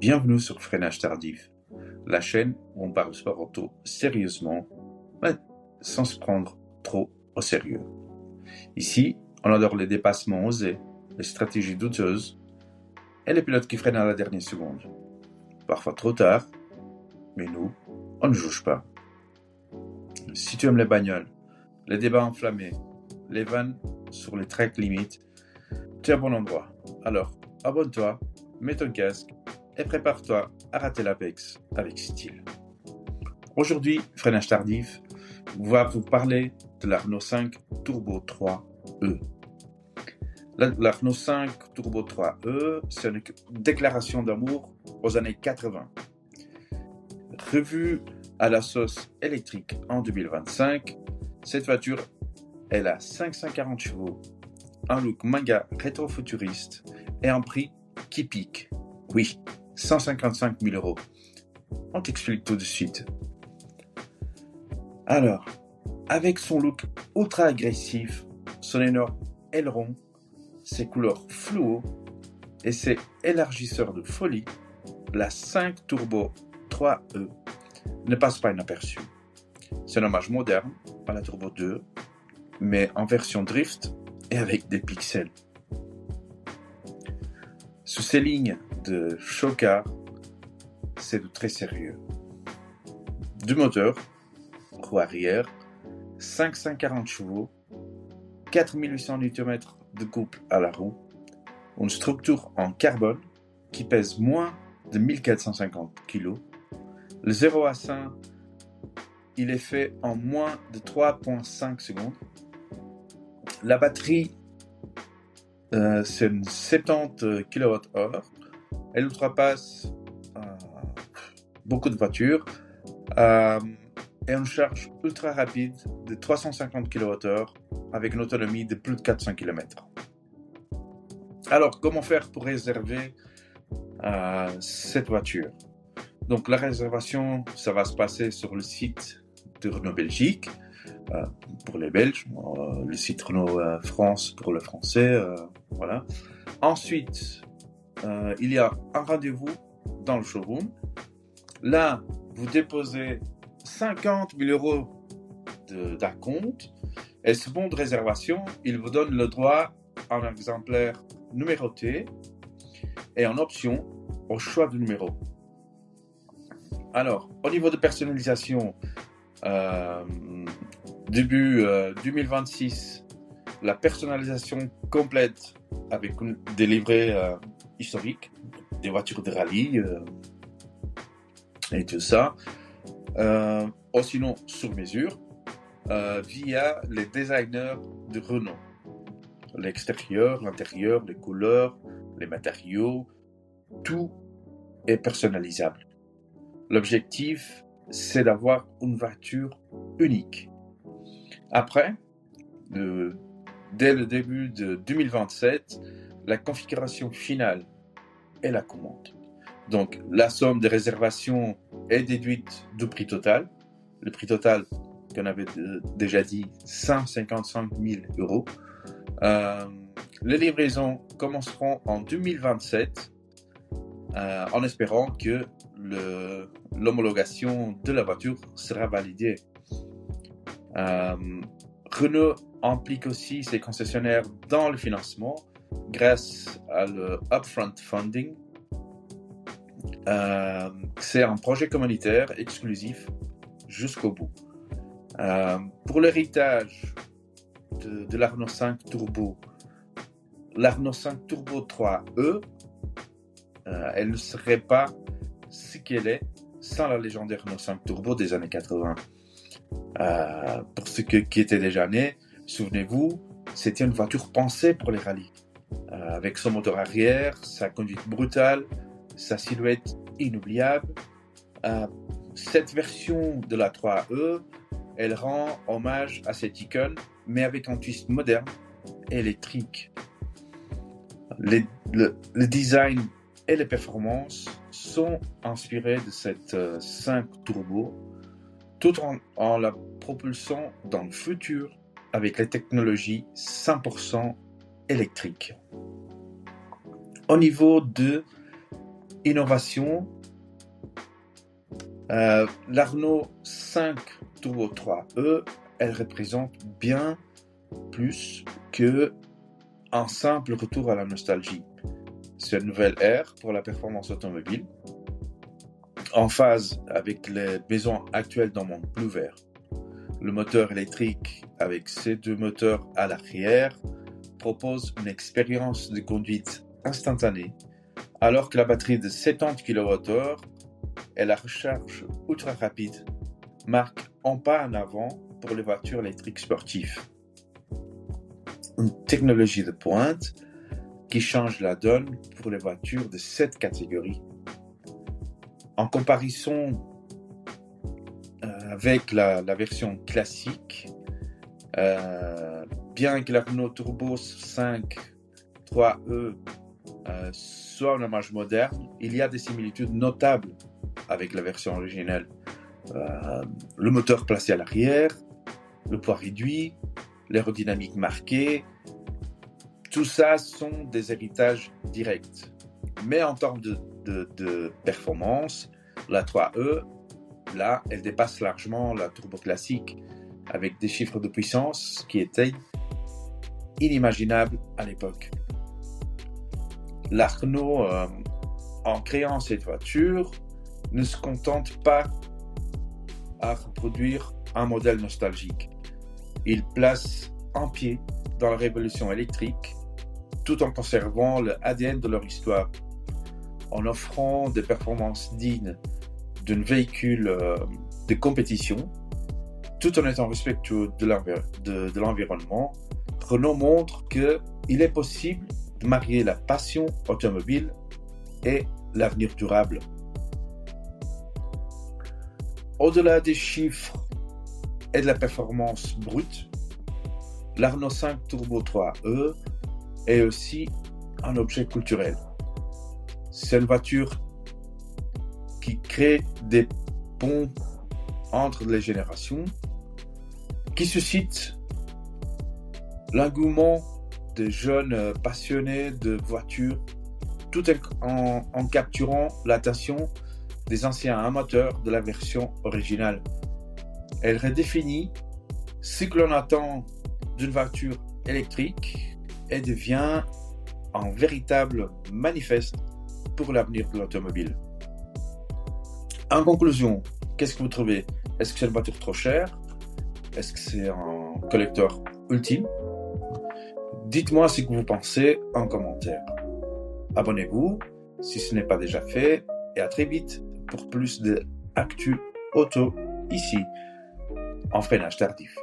Bienvenue sur Freinage Tardif, la chaîne où on parle sport auto sérieusement, mais sans se prendre trop au sérieux. Ici, on adore les dépassements osés, les stratégies douteuses et les pilotes qui freinent à la dernière seconde. Parfois trop tard, mais nous, on ne juge pas. Si tu aimes les bagnoles, les débats enflammés, les vannes sur les tracks limites, tu es au bon endroit. Alors, abonne-toi, mets ton casque et prépare-toi à rater l'Apex avec style. Aujourd'hui, Freinage Tardif va vous parler de la Renault 5 Turbo 3e. La Renault 5 Turbo 3e, c'est une déclaration d'amour aux années 80. Revue à la sauce électrique en 2025, cette voiture, elle a 540 chevaux, un look manga rétro-futuriste et un prix qui pique. Oui, 155 000 €. On t'explique tout de suite. Alors, avec son look ultra agressif, son énorme aileron, ses couleurs fluo et ses élargisseurs de folie, la 5 Turbo 3e ne passe pas inaperçue. C'est un hommage moderne à la Turbo 2, mais en version drift et avec des pixels. Sous ces lignes de chocard, c'est de très sérieux. Du moteur, roue arrière, 540 chevaux, 4800 Nm de couple à la roue, une structure en carbone qui pèse moins de 1450 kg. Le 0 à 100, il est fait en moins de 3,5 secondes. La batterie, c'est une 70 kWh. Elle outrepasse beaucoup de voitures et une charge ultra rapide de 350 kWh avec une autonomie de plus de 400 km. Alors, comment faire pour réserver cette voiture? Donc, la réservation, ça va se passer sur le site de Renault Belgique pour les Belges, le site Renault France pour le français, voilà. Ensuite, il y a un rendez-vous dans le showroom. Là, vous déposez 50 000 € d'acompte et ce bon de réservation, il vous donne le droit à un exemplaire numéroté et en option au choix du numéro. Alors, au niveau de personnalisation, début 2026, la personnalisation complète avec des livrets historiques, des voitures de rallye et tout ça. Ou sinon sur mesure via les designers de Renault. L'extérieur, l'intérieur, les couleurs, les matériaux, tout est personnalisable. L'objectif, c'est d'avoir une voiture unique. Après, dès le début de 2027, la configuration finale est la commande. Donc, la somme des réservations est déduite du prix total. Le prix total, qu'on avait déjà dit, 155 000 €. Les livraisons commenceront en 2027 en espérant que l'homologation de la voiture sera validée. Renault implique aussi ses concessionnaires dans le financement grâce à le upfront funding. C'est un projet communautaire exclusif jusqu'au bout. Pour l'héritage de la Renault 5 Turbo, la Renault 5 Turbo 3e, elle ne serait pas ce qu'elle est sans la légendaire Renault 5 Turbo des années 80. Pour ceux qui étaient déjà nés, souvenez-vous, c'était une voiture pensée pour les rallyes. Avec son moteur arrière, sa conduite brutale, sa silhouette inoubliable. Cette version de la 3e, elle rend hommage à cette icône, mais avec un twist moderne et électrique. Le design et les performances sont inspirés de cette 5 Turbo, tout en la propulsant dans le futur avec les technologies 100% électriques. Au niveau de innovation, la Renault 5 Turbo 3E, elle représente bien plus qu'un simple retour à la nostalgie. C'est une nouvelle ère pour la performance automobile, en phase avec les besoins actuels d'un monde plus vert. Le moteur électrique avec ses deux moteurs à l'arrière propose une expérience de conduite instantanée, alors que la batterie de 70 kWh et la recharge ultra rapide marquent un pas en avant pour les voitures électriques sportives. Une technologie de pointe qui change la donne pour les voitures de cette catégorie. En comparaison avec la version classique, bien que la Renault Turbo 5 3E soit un hommage moderne, il y a des similitudes notables avec la version originale. Le moteur placé à l'arrière, le poids réduit, l'aérodynamique marquée, tout ça sont des héritages directs. Mais en termes de performance, la 3E, là, elle dépasse largement la turbo classique avec des chiffres de puissance qui étaient inimaginables à l'époque. La Renault, en créant cette voiture, ne se contente pas à reproduire un modèle nostalgique. Il place un pied dans la révolution électrique tout en conservant le ADN de leur histoire, en offrant des performances dignes d'un véhicule de compétition, tout en étant respectueux de l'environnement. Renault montre qu'il est possible de marier la passion automobile et l'avenir durable. Au-delà des chiffres et de la performance brute, la Renault 5 Turbo 3E est aussi un objet culturel. C'est une voiture qui crée des ponts entre les générations, qui suscite l'engouement des jeunes passionnés de voitures, tout en capturant l'attention des anciens amateurs de la version originale. Elle redéfinit ce que l'on attend d'une voiture électrique et devient un véritable manifeste pour l'avenir de l'automobile. En conclusion, qu'est-ce que vous trouvez? Est-ce que c'est une voiture trop chère? Est-ce que c'est un collector ultime? Dites-moi ce que vous pensez en commentaire. Abonnez-vous si ce n'est pas déjà fait et à très vite pour plus d'actu auto ici en freinage tardif.